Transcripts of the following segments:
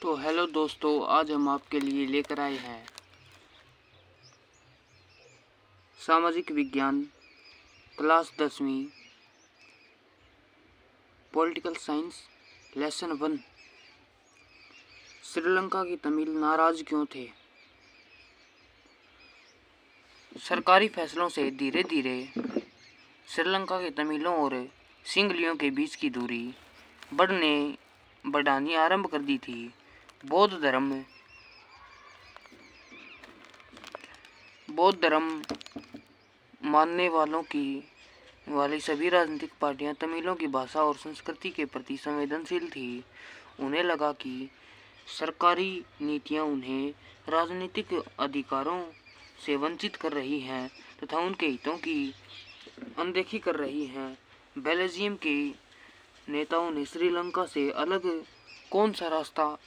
तो हेलो दोस्तों, आज हम आपके लिए लेकर आए हैं सामाजिक विज्ञान क्लास 10वीं पॉलिटिकल साइंस लेसन 1। श्रीलंका के तमिल नाराज क्यों थे? सरकारी फैसलों से धीरे धीरे श्रीलंका के तमिलों और सिंहलियों के बीच की दूरी बढ़ानी आरंभ कर दी थी। बौद्ध धर्म मानने वाली सभी राजनीतिक पार्टियां तमिलों की भाषा और संस्कृति के प्रति संवेदनशील थी। उन्हें लगा कि सरकारी नीतियां उन्हें राजनीतिक अधिकारों से वंचित कर रही हैं तथा उनके हितों की अनदेखी कर रही हैं। बेल्जियम के नेताओं ने श्रीलंका से अलग कौन सा रास्ता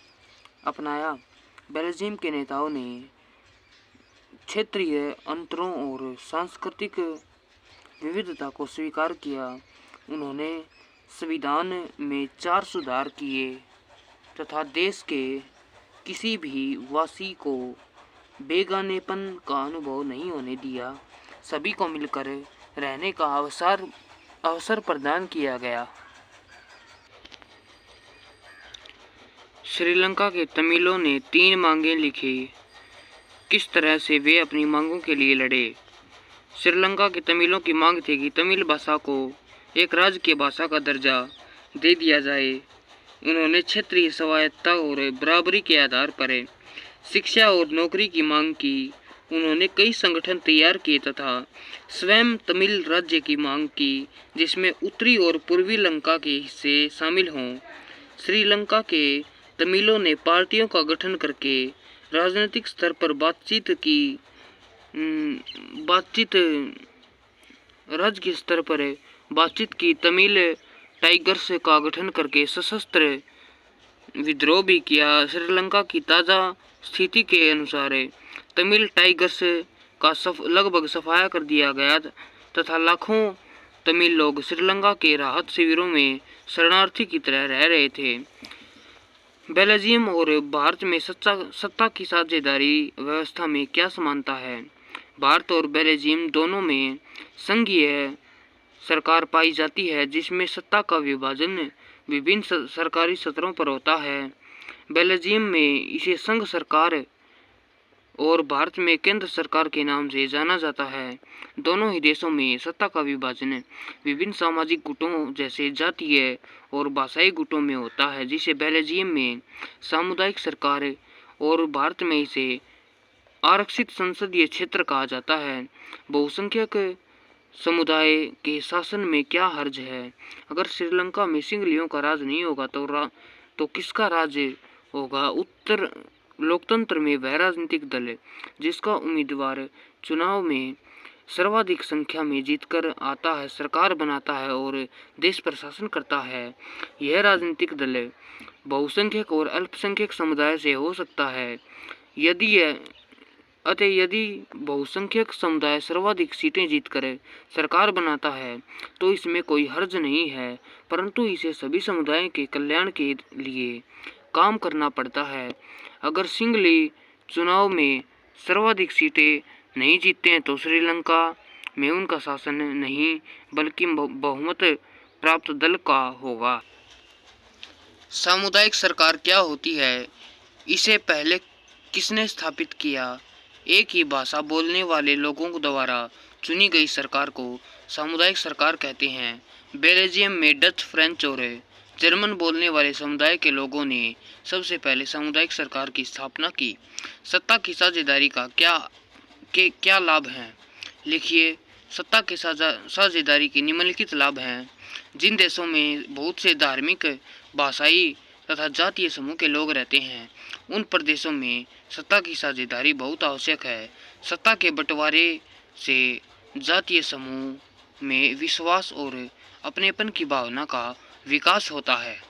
अपनाया? बेल्जियम के नेताओं ने क्षेत्रीय अंतरों और सांस्कृतिक विविधता को स्वीकार किया। उन्होंने संविधान में 4 सुधार किए तथा देश के किसी भी वासी को बेगानेपन का अनुभव नहीं होने दिया। सभी को मिलकर रहने का अवसर प्रदान किया गया। श्रीलंका के तमिलों ने 3 मांगें लिखी। किस तरह से वे अपनी मांगों के लिए लड़े? श्रीलंका के तमिलों की मांग थी कि तमिल भाषा को एक राज्य की भाषा का दर्जा दे दिया जाए। उन्होंने क्षेत्रीय स्वायत्तता और बराबरी के आधार पर शिक्षा और नौकरी की मांग की। उन्होंने कई संगठन तैयार किए तथा स्वयं तमिल राज्य की मांग की, जिसमें उत्तरी और पूर्वी लंका के हिस्से शामिल हों। श्रीलंका के तमिलों ने पार्टियों का गठन करके राजनीतिक स्तर पर राज्य स्तर पर बातचीत की। तमिल टाइगर्स का गठन करके सशस्त्र विद्रोह भी किया। श्रीलंका की ताज़ा स्थिति के अनुसार तमिल टाइगर्स का लगभग सफाया कर दिया गया तथा लाखों तमिल लोग श्रीलंका के राहत शिविरों में शरणार्थी की तरह रह रहे थे। बेल्जियम और भारत में सत्ता की साझेदारी व्यवस्था में क्या समानता है? भारत और बेल्जियम दोनों में संघीय सरकार पाई जाती है, जिसमें सत्ता का विभाजन विभिन्न सरकारी सत्रों पर होता है। बेल्जियम में इसे संघ सरकार और भारत में केंद्र सरकार के नाम से जाना जाता है। दोनों ही देशों में सत्ता का विभाजन विभिन्न सामाजिक गुटों जैसे जातीय और भाषाई गुटों में होता है, जिसे बेल्जियम में सामुदायिक सरकार और भारत में इसे आरक्षित संसदीय क्षेत्र कहा जाता है। बहुसंख्यक समुदाय के शासन में क्या हर्ज है? अगर श्रीलंका में सिंहलियों का राज नहीं होगा तो किसका राज होगा? उत्तर लोकतंत्र में वह राजनीतिक दल जिसका उम्मीदवार चुनाव में सर्वाधिक संख्या में जीतकर आता है, सरकार बनाता है और देश पर शासन करता है। यह राजनीतिक दल बहुसंख्यक और अल्पसंख्यक समुदाय से हो सकता है। यदि बहुसंख्यक समुदाय सर्वाधिक सीटें जीतकर सरकार बनाता है तो इसमें कोई हर्ज नहीं है, परंतु इसे सभी समुदायों के कल्याण के लिए काम करना पड़ता है। अगर सिंहली चुनाव में सर्वाधिक सीटें नहीं जीतते हैं तो श्रीलंका में उनका शासन नहीं बल्कि बहुमत प्राप्त दल का होगा। सामुदायिक सरकार क्या होती है? इसे पहले किसने स्थापित किया? एक ही भाषा बोलने वाले लोगों द्वारा चुनी गई सरकार को सामुदायिक सरकार कहते हैं। बेल्जियम में डच, फ्रेंच और जर्मन बोलने वाले समुदाय के लोगों ने सबसे पहले सामुदायिक सरकार की स्थापना की। सत्ता की साझेदारी का क्या लाभ हैं? लिखिए। सत्ता की साझेदारी के निम्नलिखित लाभ हैं। जिन देशों में बहुत से धार्मिक, भाषाई तथा जातीय समूह के लोग रहते हैं, उन प्रदेशों में सत्ता की साझेदारी बहुत आवश्यक है। सत्ता के बंटवारे से जातीय समूह में विश्वास और अपनेपन की भावना का विकास होता है।